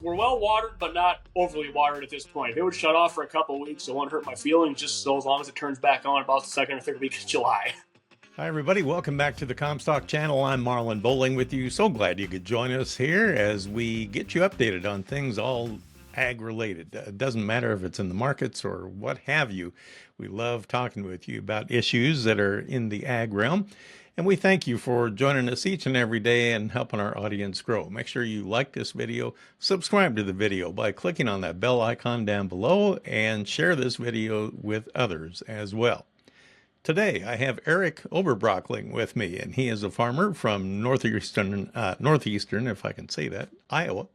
We're well watered, but not overly watered at this point. If it would shut off for a couple of weeks, it won't hurt my feelings, just so as long as it turns back on about the second or third week of July. Hi, everybody. Welcome back to the Comstock channel. I'm Marlon Bowling with you. So glad you could join us here as we get you updated on things all ag related. It doesn't matter if it's in the markets or what have you. We love talking with you about issues that are in the ag realm. And we thank you for joining us each and every day and helping our audience grow. Make sure you like this video, subscribe to the video by clicking on that bell icon down below, and share this video with others as well. Today, I have Erik Oberbroeckling with me, and he is a farmer from Northeastern, if I can say that, Iowa.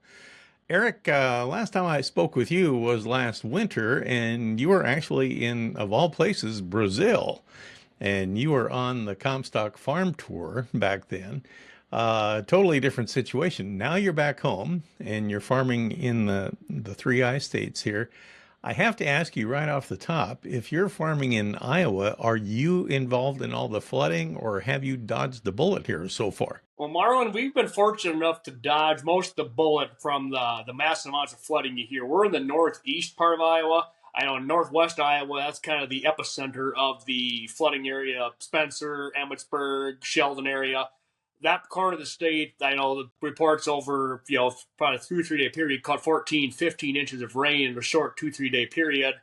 Erik, last time I spoke with you was last winter, and you were actually in, of all places, Brazil. And you were on the Comstock farm tour back then. Totally different situation. Now you're back home, and you're farming in the Three I states here. I have to ask you right off the top, if you're farming in Iowa, are you involved in all the flooding, or have you dodged the bullet here so far? Well, Marlon, we've been fortunate enough to dodge most of the bullet from the massive amounts of flooding you hear. We're in the northeast part of Iowa. I know in northwest Iowa, that's kind of the epicenter of the flooding area, Spencer, Emmetsburg, Sheldon area. That part of the state, I know the reports over, probably a 2-3 day period caught 14, 15 inches of rain in a short 2-3 day period.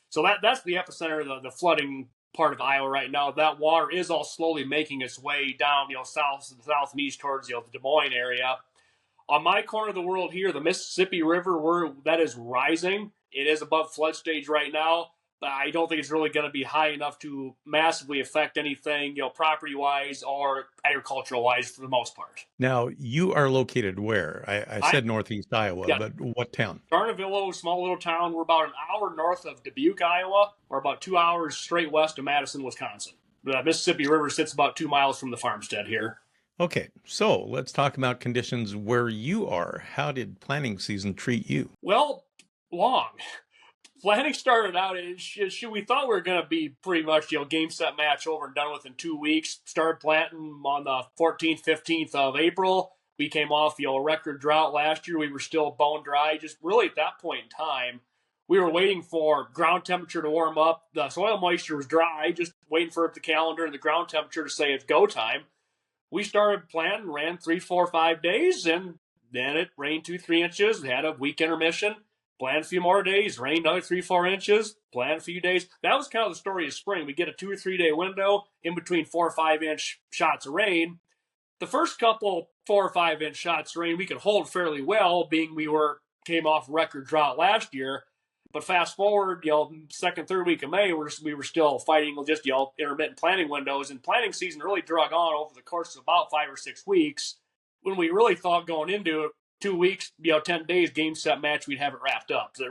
So that's the epicenter of the flooding part of Iowa right now. That water is all slowly making its way down, south and east towards, the Des Moines area. On my corner of the world here, the Mississippi River, that is rising. It is above flood stage right now, but I don't think it's really going to be high enough to massively affect anything, property-wise or agricultural-wise for the most part. Now, you are located where? I said Northeast Iowa, yeah, but what town? Garnavillo, small little town. We're about an hour north of Dubuque, Iowa, or about 2 hours straight west of Madison, Wisconsin. The Mississippi River sits about 2 miles from the farmstead here. Okay, so let's talk about conditions where you are. How did planting season treat you? Well, long. Planning started out, we thought we were going to be pretty much, game, set, match over and done within 2 weeks. Started planting on the 14th, 15th of April. We came off, a record drought last year. We were still bone dry. Just really at that point in time, we were waiting for ground temperature to warm up. The soil moisture was dry, just waiting for the calendar and the ground temperature to say it's go time. We started planting, ran 3, 4, 5 days, and then it rained 2-3 inches. We had a week intermission. Planned a few more days, rained another 3-4 inches, planned a few days. That was kind of the story of spring. We get a 2 or 3 day window in between 4 or 5 inch shots of rain. The first couple 4 or 5 inch shots of rain we could hold fairly well, being we came off record drought last year. But fast forward, second, third week of May, we were still fighting just intermittent planting windows, and planting season really drug on over the course of about 5 or 6 weeks. When we really thought going into it, 2 weeks, 10 days, game, set, match, we'd have it wrapped up. So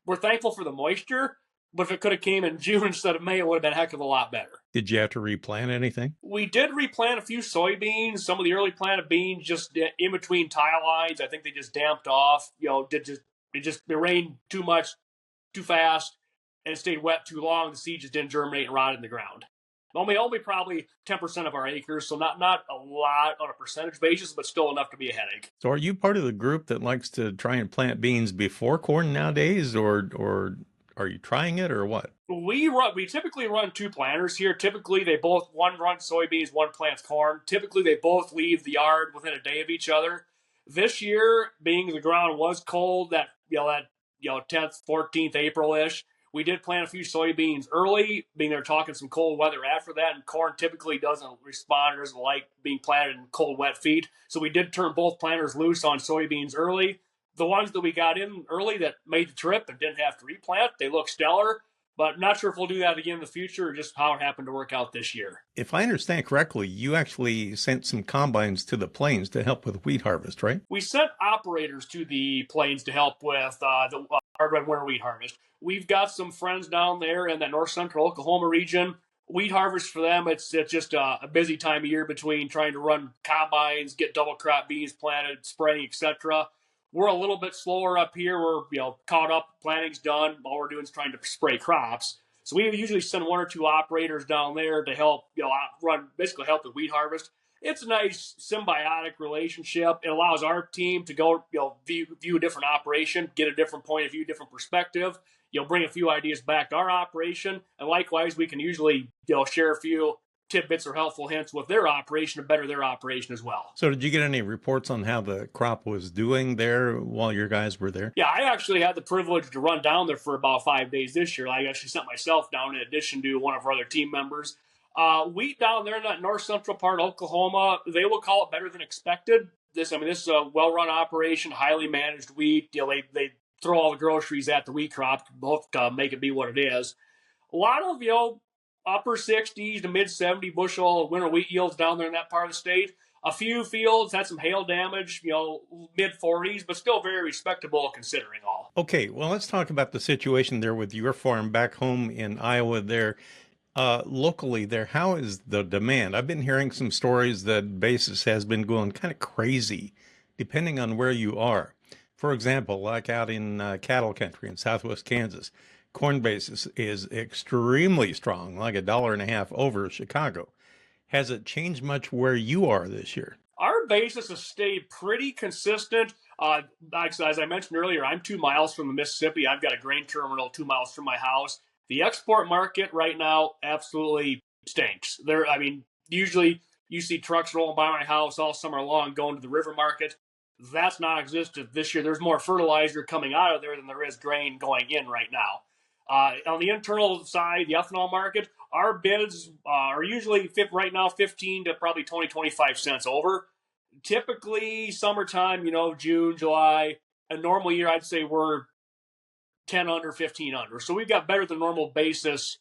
we're thankful for the moisture, but if it could have came in June instead of May, it would have been a heck of a lot better. Did you have to replant anything? We did replant a few soybeans, some of the early planted beans just in between tile lines. I think they just damped off. It rained too much, too fast, and it stayed wet too long. The seed just didn't germinate and rotted in the ground. Only probably 10% of our acres, so not a lot on a percentage basis, but still enough to be a headache. So are you part of the group that likes to try and plant beans before corn nowadays, or are you trying it, or what? We typically run 2 planters here. Typically, one runs soybeans, one plants corn. Typically, they both leave the yard within a day of each other. This year, being the ground was cold, that 10th, 14th April-ish, we did plant a few soybeans early, being they're talking some cold weather after that, and corn typically doesn't respond or doesn't like being planted in cold, wet feet. So we did turn both planters loose on soybeans early. The ones that we got in early that made the trip and didn't have to replant, they look stellar, but not sure if we'll do that again in the future or just how it happened to work out this year. If I understand correctly, you actually sent some combines to the plains to help with wheat harvest, right? We sent operators to the plains to help with the hard red winter wheat harvest. We've got some friends down there in the north central Oklahoma region. Wheat harvest for them, it's just a busy time of year between trying to run combines, get double crop beans planted, spraying, etc. We're a little bit slower up here. We're caught up, planting's done. All we're doing is trying to spray crops. So we usually send 1 or 2 operators down there to help help with wheat harvest. it's a nice symbiotic relationship. It allows our team to go, view a different operation, get a different point of view, different perspective. Bring a few ideas back to our operation, and likewise, we can usually, share a few tidbits or helpful hints with their operation to better their operation as well. So did you get any reports on how the crop was doing there while your guys were there? Yeah, I actually had the privilege to run down there for about 5 days this year. I actually sent myself down in addition to one of our other team members. Wheat down there in that north central part of Oklahoma, they will call it better than expected. This is a well-run operation, highly managed wheat. They throw all the groceries at the wheat crop, both to make it be what it is. A lot of, upper 60s to mid 70 bushel winter wheat yields down there in that part of the state. A few fields had some hail damage, mid 40s, but still very respectable considering all. Okay, well, let's talk about the situation there with your farm back home in Iowa there. Locally there, how is the demand? I've been hearing some stories that basis has been going kind of crazy depending on where you are. For example, like out in cattle country in southwest Kansas, corn basis is extremely strong, like $1.50 over Chicago. Has it changed much where you are this year? Our basis has stayed pretty consistent. As I mentioned earlier, I'm 2 miles from the Mississippi. I've got a grain terminal 2 miles from my house. The export market right now absolutely stinks. Usually you see trucks rolling by my house all summer long going to the river market. That's non-existent this year. There's more fertilizer coming out of there than there is grain going in right now. On the internal side, the ethanol market, our bids are usually right now 15 to probably 20, 25 cents over. Typically, summertime, June, July, a normal year, I'd say we're 10 under, 15 under. So we've got better than normal basis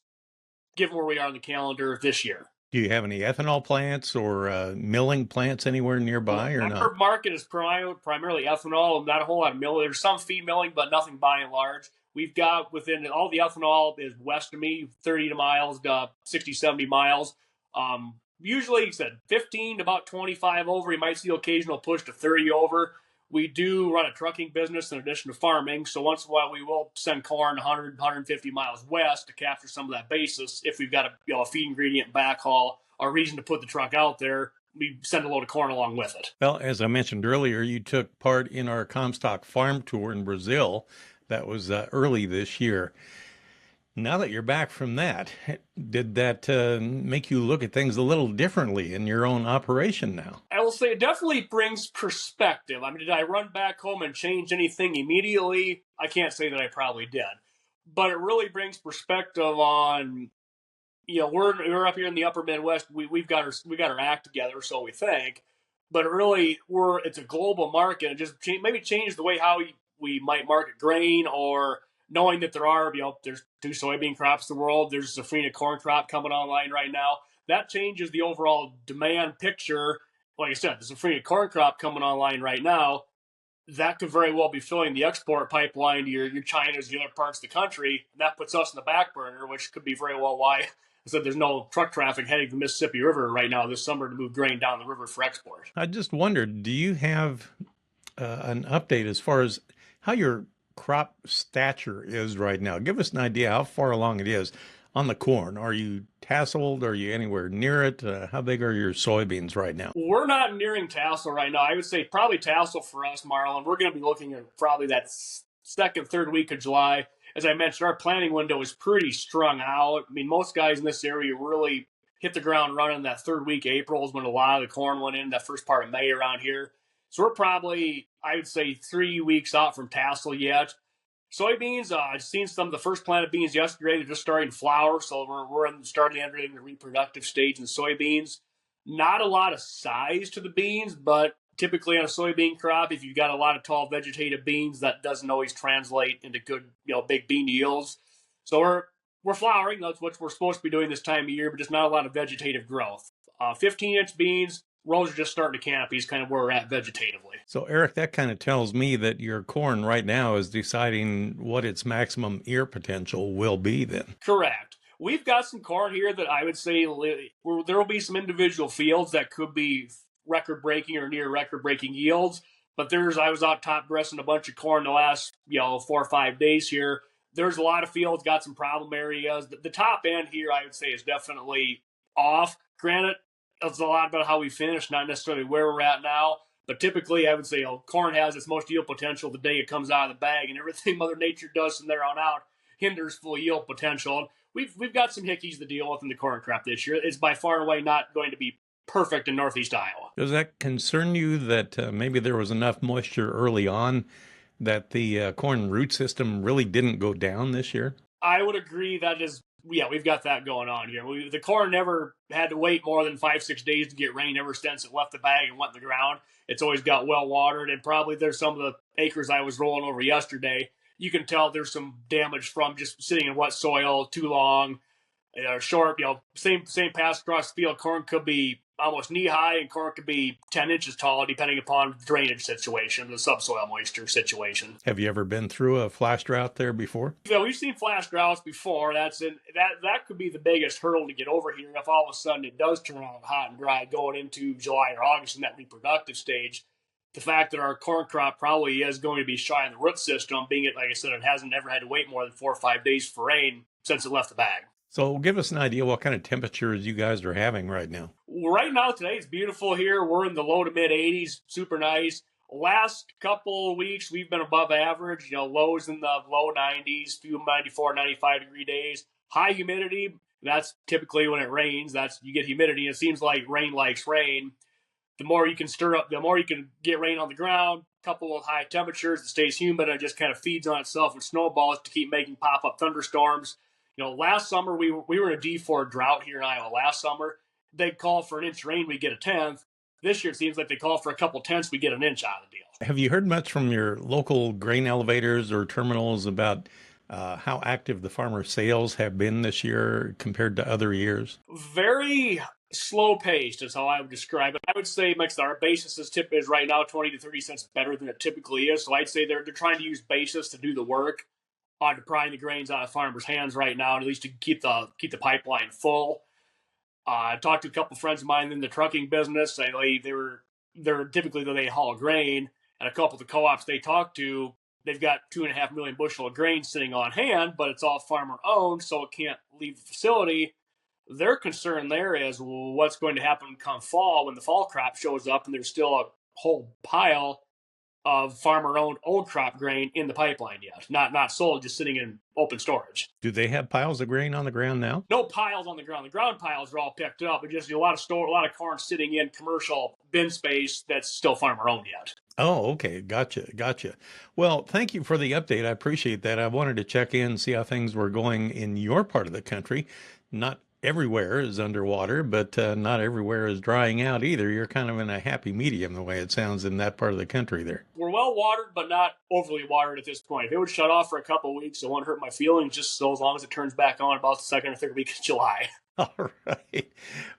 given where we are on the calendar this year. Do you have any ethanol plants or milling plants anywhere nearby or not? Our market is primarily ethanol and not a whole lot of milling. There's some feed milling, but nothing by and large. We've got within all the ethanol is west of me, 30 miles to 60, 70 miles. Usually, like I said, 15 to about 25 over. You might see the occasional push to 30 over. We do run a trucking business in addition to farming. So once in a while, we will send corn 100, 150 miles west to capture some of that basis. If we've got a feed ingredient backhaul or reason to put the truck out there, we send a load of corn along with it. Well, as I mentioned earlier, you took part in our Comstock farm tour in Brazil. That was early this year. Now that you're back from that, did that make you look at things a little differently in your own operation now? I will say it definitely brings perspective. Did I run back home and change anything immediately? I can't say that I probably did. But it really brings perspective on, we're up here in the upper Midwest. We've got our act together, so we think. But really, it's a global market. And just maybe change the way how we might market grain, or knowing that there's 2 soybean crops in the world. There's a safrinha corn crop coming online right now. That changes the overall demand picture. Like I said, there's a safrinha corn crop coming online right now. That could very well be filling the export pipeline to your China's, the other parts of the country. And that puts us in the back burner, which could be very well why I said there's no truck traffic heading to the Mississippi River right now this summer to move grain down the river for export. I just wondered, do you have an update as far as how your crop stature is right now? Give us an idea how far along it is on the corn. Are you tasseled? Are you anywhere near it? How big are your soybeans right now? We're not nearing tassel right now. I would say probably tassel for us, Marlon. We're going to be looking at probably that second, third week of July. As I mentioned, our planting window is pretty strung out. Most guys in this area really hit the ground running that third week. April is when a lot of the corn went in, that first part of May around here. So we're probably, I would say, 3 weeks out from tassel yet. Soybeans, I've seen some of the first planted beans yesterday. They're just starting to flower, so we're starting entering the reproductive stage in soybeans. Not a lot of size to the beans, but typically on a soybean crop, if you've got a lot of tall vegetative beans, that doesn't always translate into good, big bean yields. So we're flowering. That's what we're supposed to be doing this time of year, but just not a lot of vegetative growth. 15-inch beans, rows are just starting to canopy is kind of where we're at vegetatively. So, Eric, that kind of tells me that your corn right now is deciding what its maximum ear potential will be then. Correct. We've got some corn here that I would say there will be some individual fields that could be record-breaking or near record-breaking yields. But I was out top dressing a bunch of corn the last 4 or 5 days here. There's a lot of fields, got some problem areas. The top end here, I would say, is definitely off. Granted, it's a lot about how we finish, not necessarily where we're at now. But typically, I would say corn has its most yield potential the day it comes out of the bag, and everything Mother Nature does from there on out hinders full yield potential. And we've got some hickeys to deal with in the corn crop this year. It's by far and away not going to be perfect in Northeast Iowa. Does that concern you that maybe there was enough moisture early on that the corn root system really didn't go down this year? I would agree that is, yeah, we've got that going on here. The corn never had to wait more than 5-6 days to get rain ever since it left the bag and went in the ground. It's always got well watered, and probably there's some of the acres I was rolling over yesterday. You can tell there's some damage from just sitting in wet soil too long, short. Same pass across the field. Corn could be almost knee high, and corn could be 10 inches tall, depending upon the drainage situation, the subsoil moisture situation. Have you ever been through a flash drought there before? Yeah, we've seen flash droughts before. That could be the biggest hurdle to get over here if all of a sudden it does turn out hot and dry going into July or August in that reproductive stage. The fact that our corn crop probably is going to be shy in the root system, being it, like I said, it hasn't ever had to wait more than 4 or 5 days for rain since it left the bag. So give us an idea what kind of temperatures you guys are having right now. Right now, today, it's beautiful here. We're in the low to mid 80s, super nice. Last couple of weeks, we've been above average, lows in the low 90s, few 94, 95 degree days. High humidity, that's typically when it rains. You get humidity. It seems like rain likes rain. The more you can stir up, the more you can get rain on the ground. Couple of high temperatures, it stays humid and it just kind of feeds on itself and snowballs to keep making pop-up thunderstorms. Last summer we were in a D4 drought here in Iowa. Last summer, they'd call for an inch of rain, we get a tenth. This year, it seems like they call for a couple tenths, we get an inch out of the deal. Have you heard much from your local grain elevators or terminals about how active the farmer sales have been this year compared to other years? Very slow paced is how I would describe it. I would say our basis is right now 20 to 30 cents better than it typically is. So I'd say they're trying to use basis to do the work on prying the grains out of farmers' hands right now, at least to keep the pipeline full. I talked to a couple friends of mine in the trucking business. They're typically they haul grain, and a couple of the co-ops they talked to, they've got 2.5 million bushel of grain sitting on hand, but it's all farmer owned, so it can't leave the facility. Their concern there is what's going to happen come fall when the fall crop shows up and there's still a whole pile of farmer-owned old crop grain in the pipeline yet. Not sold, just sitting in open storage. Do they have piles of grain on the ground now? No piles on the ground. The ground piles are all picked up, but just a lot of corn sitting in commercial bin space that's still farmer-owned yet. Oh, okay. Gotcha. Well, thank you for the update. I appreciate that. I wanted to check in, see how things were going in your part of the country. Not everywhere is underwater, but not everywhere is drying out either. You're kind of in a happy medium, the way it sounds in that part of the country there. We're well watered, but not overly watered at this point. If it would shut off for a couple of weeks, it won't hurt my feelings, just so as long as it turns back on about the second or third week of July. All right.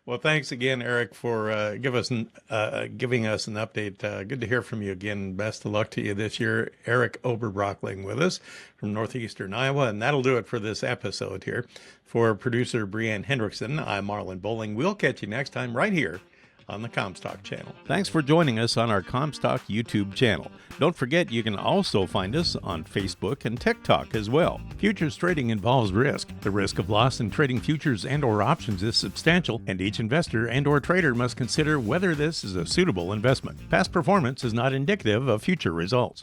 Well, thanks again, Erik, for giving us an update. Good to hear from you again. Best of luck to you this year. Erik Oberbroeckling with us from Northeastern Iowa. And that'll do it for this episode here. For producer Brianne Hendrickson, I'm Marlon Bowling. We'll catch you next time right here on the Comstock channel. Thanks for joining us on our Comstock YouTube channel. Don't forget you can also find us on Facebook and TikTok as well. Futures trading involves risk. The risk of loss in trading futures and or options is substantial, and each investor and or trader must consider whether this is a suitable investment. Past performance is not indicative of future results.